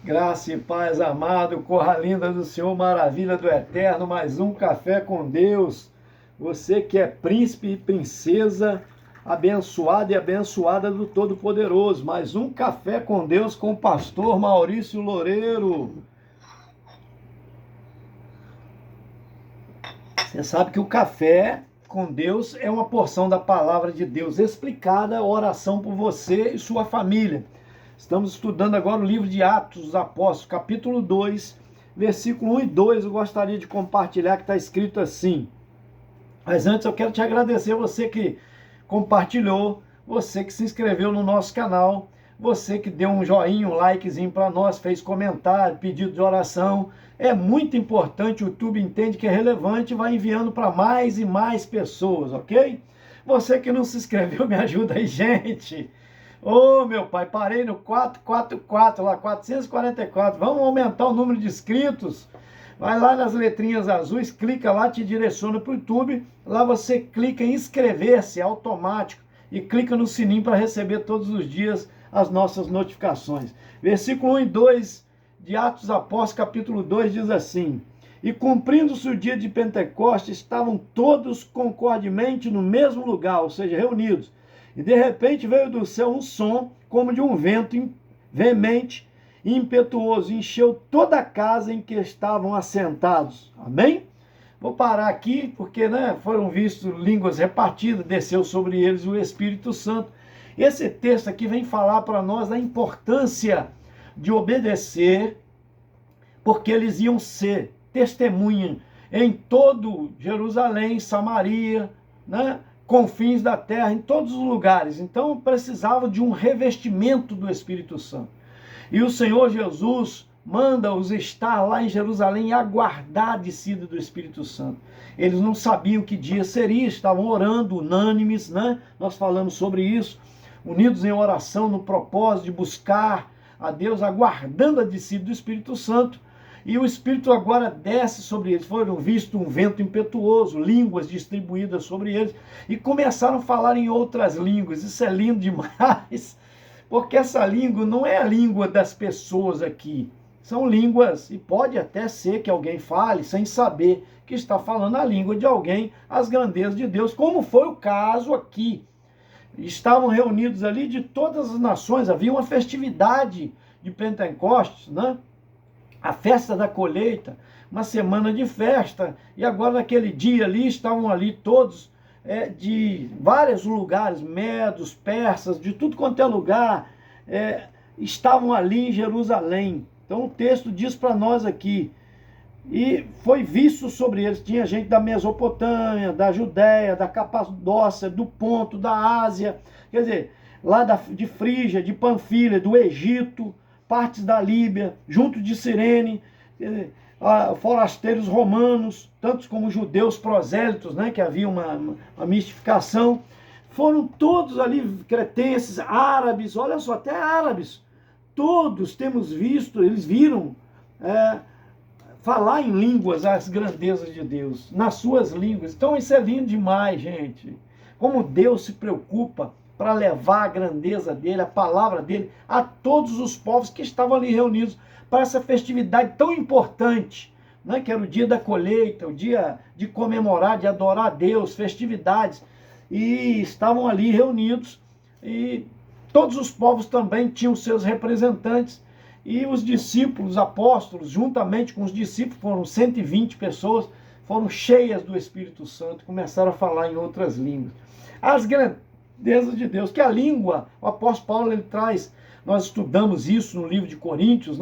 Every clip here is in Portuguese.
Graça e paz, amado, corra linda do Senhor, maravilha do Eterno, mais um café com Deus. Você que é príncipe e princesa, abençoada e abençoada do Todo-Poderoso. Mais um café com Deus com o pastor Maurício Loureiro. Você sabe que o café com Deus é uma porção da palavra de Deus explicada, oração por você e sua família. Estamos estudando agora o livro de Atos dos Apóstolos, capítulo 2, versículo 1 e 2. Eu gostaria de compartilhar que está escrito assim. Mas antes eu quero te agradecer, você que compartilhou, você que se inscreveu no nosso canal, você que deu um joinha, um likezinho para nós, fez comentário, pedido de oração. É muito importante, o YouTube entende que é relevante e vai enviando para mais e mais pessoas, ok? Você que não se inscreveu, me ajuda aí, gente. Ô, meu pai, parei no 444, lá, 444. Vamos aumentar o número de inscritos? Vai lá nas letrinhas azuis, clica lá, te direciona para o YouTube. Lá você clica em inscrever-se, é automático. E clica no sininho para receber todos os dias as nossas notificações. Versículo 1 e 2 de Atos dos Apóstolos, capítulo 2, diz assim: E cumprindo-se o dia de Pentecostes, estavam todos concordemente no mesmo lugar, ou seja, reunidos. E de repente veio do céu um som, como de um vento veemente e impetuoso, encheu toda a casa em que estavam assentados. Amém? Vou parar aqui, porque foram vistos línguas repartidas, desceu sobre eles o Espírito Santo. Esse texto aqui vem falar para nós da importância de obedecer, porque eles iam ser testemunha em todo Jerusalém, Samaria, confins da terra, em todos os lugares. Então precisava de um revestimento do Espírito Santo. E o Senhor Jesus manda-os estar lá em Jerusalém e aguardar a descida do Espírito Santo. Eles não sabiam que dia seria, estavam orando, unânimes, Nós falamos sobre isso, unidos em oração no propósito de buscar a Deus, aguardando a descida do Espírito Santo. E o Espírito agora desce sobre eles. Foram vistos um vento impetuoso, línguas distribuídas sobre eles, e começaram a falar em outras línguas. Isso é lindo demais, porque essa língua não é a língua das pessoas aqui. São línguas, e pode até ser que alguém fale sem saber que está falando a língua de alguém, as grandezas de Deus, como foi o caso aqui. Estavam reunidos ali de todas as nações, havia uma festividade de Pentecostes, a festa da colheita, uma semana de festa, e agora naquele dia ali, estavam ali todos de vários lugares, medos, persas, de tudo quanto é lugar, estavam ali em Jerusalém. Então o texto diz para nós aqui, e foi visto sobre eles, tinha gente da Mesopotâmia, da Judéia, da Capadócia, do Ponto, da Ásia, quer dizer, lá de Frígia, de Panfilha, do Egito, partes da Líbia, junto de Cirene, forasteiros romanos, tantos como judeus prosélitos, que havia uma mistificação, foram todos ali cretenses, árabes, olha só, até árabes, todos temos visto, eles viram falar em línguas as grandezas de Deus, nas suas línguas. Então isso é lindo demais, gente. Como Deus se preocupa para levar a grandeza dele, a palavra dele, a todos os povos que estavam ali reunidos para essa festividade tão importante, que era o dia da colheita, o dia de comemorar, de adorar a Deus, festividades. E estavam ali reunidos, e todos os povos também tinham seus representantes, e os discípulos, os apóstolos, juntamente com os discípulos, foram 120 pessoas, foram cheias do Espírito Santo, começaram a falar em outras línguas. As grandezas de Deus, que a língua, o apóstolo Paulo, ele traz, nós estudamos isso no livro de Coríntios,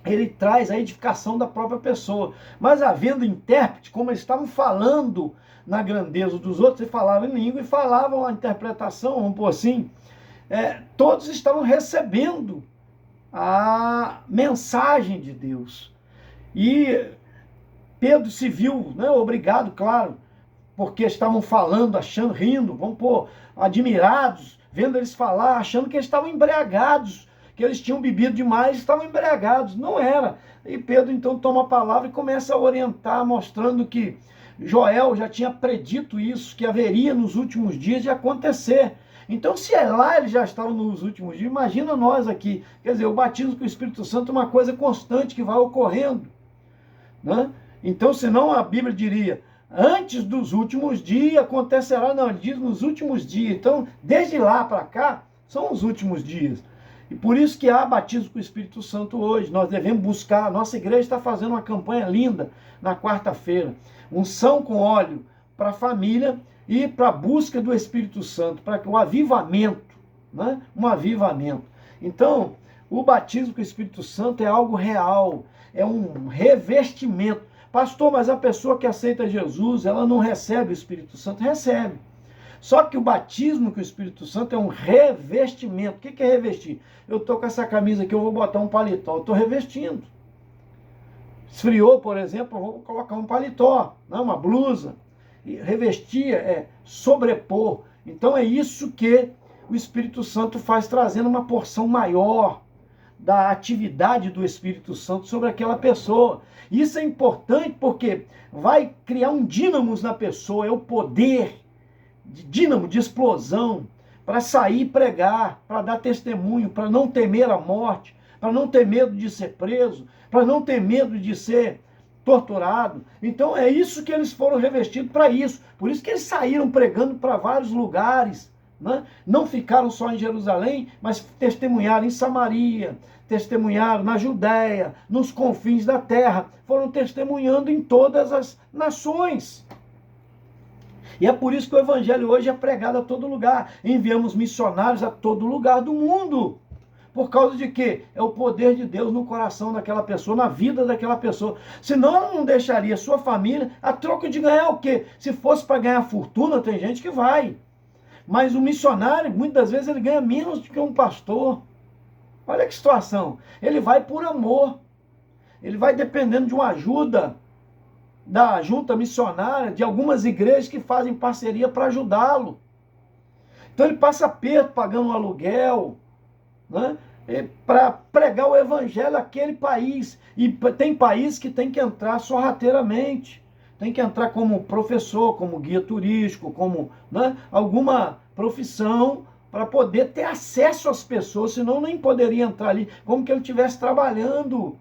ele traz a edificação da própria pessoa, mas havendo intérprete, como eles estavam falando na grandeza dos outros, eles falavam em língua e falavam a interpretação, vamos pôr assim, todos estavam recebendo a mensagem de Deus. E Pedro se viu, obrigado, claro, porque estavam falando, achando, rindo, vamos pôr, admirados, vendo eles falar, achando que eles estavam embriagados, que eles tinham bebido demais, estavam embriagados. Não era. E Pedro então toma a palavra e começa a orientar, mostrando que Joel já tinha predito isso, que haveria nos últimos dias de acontecer. Então, se é lá eles já estavam nos últimos dias, imagina nós aqui. Quer dizer, o batismo com o Espírito Santo é uma coisa constante que vai ocorrendo, né? Então, senão a Bíblia diria, antes dos últimos dias acontecerá. Não, ele diz nos últimos dias. Então, desde lá para cá, são os últimos dias. E por isso que há batismo com o Espírito Santo hoje. Nós devemos buscar. A nossa igreja está fazendo uma campanha linda na quarta-feira. Unção com óleo para a família e para a busca do Espírito Santo, para o avivamento, né? Um avivamento. Então, o batismo com o Espírito Santo é algo real, é um revestimento. Pastor, mas a pessoa que aceita Jesus, ela não recebe o Espírito Santo? Recebe. Só que o batismo com o Espírito Santo é um revestimento. O que é revestir? Eu estou com essa camisa aqui, eu vou botar um paletó, eu estou revestindo. Esfriou, por exemplo, eu vou colocar um paletó, né? Uma blusa. E revestir é sobrepor. Então é isso que o Espírito Santo faz, trazendo uma porção maior da atividade do Espírito Santo sobre aquela pessoa. Isso é importante porque vai criar um dínamo na pessoa, é o poder de dínamo, de explosão, para sair e pregar, para dar testemunho, para não temer a morte, para não ter medo de ser preso, para não ter medo de ser torturado. Então é isso que eles foram revestidos para isso. Por isso que eles saíram pregando para vários lugares, né? Não ficaram só em Jerusalém, mas testemunharam em Samaria, testemunharam na Judéia, nos confins da terra, foram testemunhando em todas as nações. E é por isso que o evangelho hoje é pregado a todo lugar. Enviamos missionários a todo lugar do mundo. Por causa de quê? É o poder de Deus no coração daquela pessoa, na vida daquela pessoa. Senão ela não deixaria sua família a troco de ganhar o quê? Se fosse para ganhar fortuna, tem gente que vai. Mas o missionário, muitas vezes, ele ganha menos do que um pastor. Olha que situação. Ele vai por amor. Ele vai dependendo de uma ajuda da junta missionária, de algumas igrejas que fazem parceria para ajudá-lo. Então ele passa perto, pagando um aluguel, né, para pregar o evangelho àquele país. E tem países que tem que entrar sorrateiramente. Tem que entrar como professor, como guia turístico, como, né, alguma profissão para poder ter acesso às pessoas, senão nem poderia entrar ali, como que ele estivesse trabalhando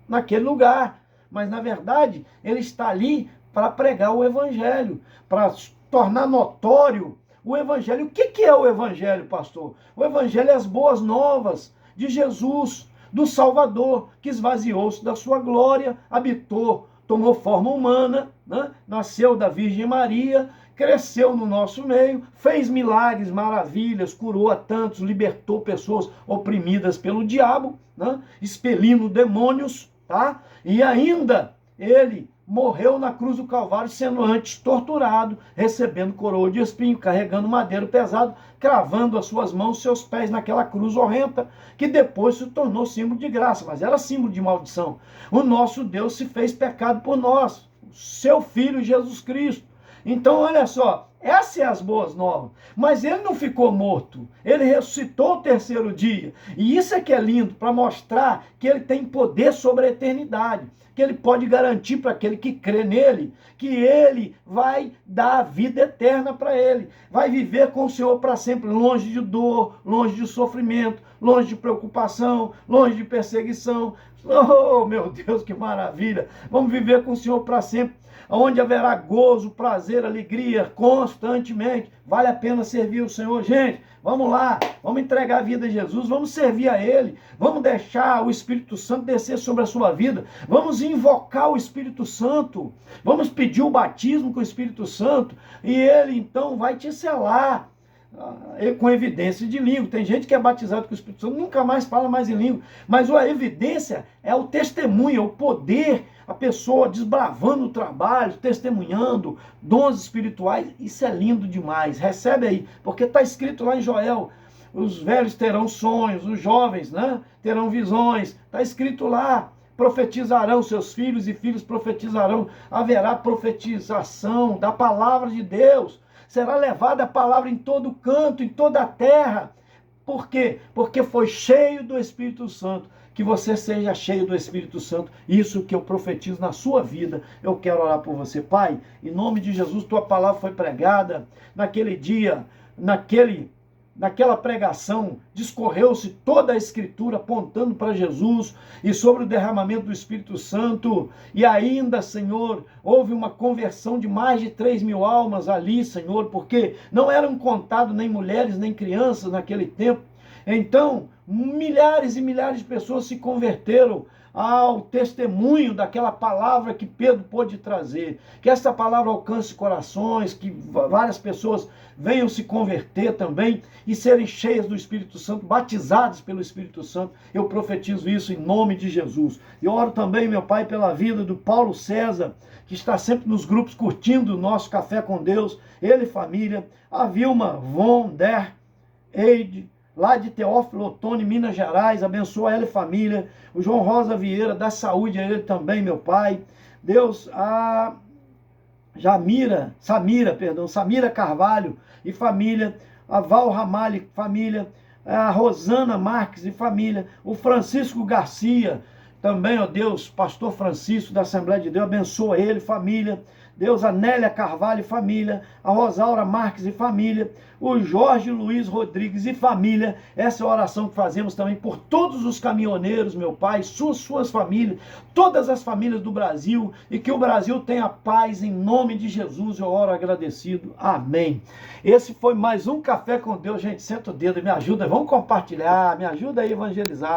naquele lugar. Mas, na verdade, ele está ali para pregar o evangelho, para tornar notório o evangelho. O que é o evangelho, pastor? O evangelho é as boas novas de Jesus, do Salvador, que esvaziou-se da sua glória, habitou, tomou forma humana, né? Nasceu da Virgem Maria, cresceu no nosso meio, fez milagres, maravilhas, curou a tantos, libertou pessoas oprimidas pelo diabo, né? Expelindo demônios, tá? E ainda ele morreu na cruz do Calvário, sendo antes torturado, recebendo coroa de espinho, carregando madeiro pesado, cravando as suas mãos, seus pés naquela cruz horrenda, que depois se tornou símbolo de graça, mas era símbolo de maldição. O nosso Deus se fez pecado por nós, seu Filho Jesus Cristo. Então, olha só, essas são as boas novas. Mas ele não ficou morto, ele ressuscitou o terceiro dia. E isso é que é lindo, para mostrar que ele tem poder sobre a eternidade, que ele pode garantir para aquele que crê nele, que ele vai dar a vida eterna para ele, vai viver com o Senhor para sempre, longe de dor, longe de sofrimento, longe de preocupação, longe de perseguição. Oh, meu Deus, que maravilha! Vamos viver com o Senhor para sempre, onde haverá gozo, prazer, alegria, constantemente. Vale a pena servir o Senhor. Gente, vamos lá, vamos entregar a vida a Jesus, vamos servir a Ele, vamos deixar o Espírito Santo descer sobre a sua vida, vamos invocar o Espírito Santo, vamos pedir o batismo com o Espírito Santo, e Ele então vai te selar com evidência de língua. Tem gente que é batizado com o Espírito Santo, nunca mais fala mais em língua, mas a evidência é o testemunho, é o poder, a pessoa desbravando o trabalho, testemunhando dons espirituais. Isso é lindo demais. Recebe aí, porque está escrito lá em Joel: os velhos terão sonhos, os jovens, né, terão visões. Está escrito lá: profetizarão, seus filhos e filhos profetizarão. Haverá profetização da palavra de Deus. Será levada a palavra em todo canto, em toda a terra. Por quê? Porque foi cheio do Espírito Santo. Que você seja cheio do Espírito Santo. Isso que eu profetizo na sua vida. Eu quero orar por você. Pai, em nome de Jesus, tua palavra foi pregada naquele dia, naquela pregação, discorreu-se toda a Escritura apontando para Jesus e sobre o derramamento do Espírito Santo. E ainda, Senhor, houve uma conversão de mais de 3.000 almas ali, Senhor, porque não eram contados nem mulheres nem crianças naquele tempo. Então, milhares e milhares de pessoas se converteram ao testemunho daquela palavra que Pedro pôde trazer. Que esta palavra alcance corações, que várias pessoas venham se converter também e serem cheias do Espírito Santo, batizadas pelo Espírito Santo. Eu profetizo isso em nome de Jesus. E oro também, meu Pai, pela vida do Paulo César, que está sempre nos grupos curtindo o nosso Café com Deus, ele e família, a Vilma Von der Eide, lá de Teófilo Otoni, Minas Gerais, abençoa ela e família. O João Rosa Vieira, dá saúde a ele também, meu Pai. Deus, a Samira Carvalho e família, a Val Ramalho, família, a Rosana Marques e família, o Francisco Garcia, também, ó Deus, pastor Francisco da Assembleia de Deus, abençoa ele, família. Deus, a Nélia Carvalho e família, a Rosaura Marques e família, o Jorge Luiz Rodrigues e família. Essa é a oração que fazemos também por todos os caminhoneiros, meu Pai, suas famílias, todas as famílias do Brasil, e que o Brasil tenha paz em nome de Jesus. Eu oro agradecido. Amém. Esse foi mais um Café com Deus, gente. Senta o dedo, me ajuda, vamos compartilhar, me ajuda aí a evangelizar.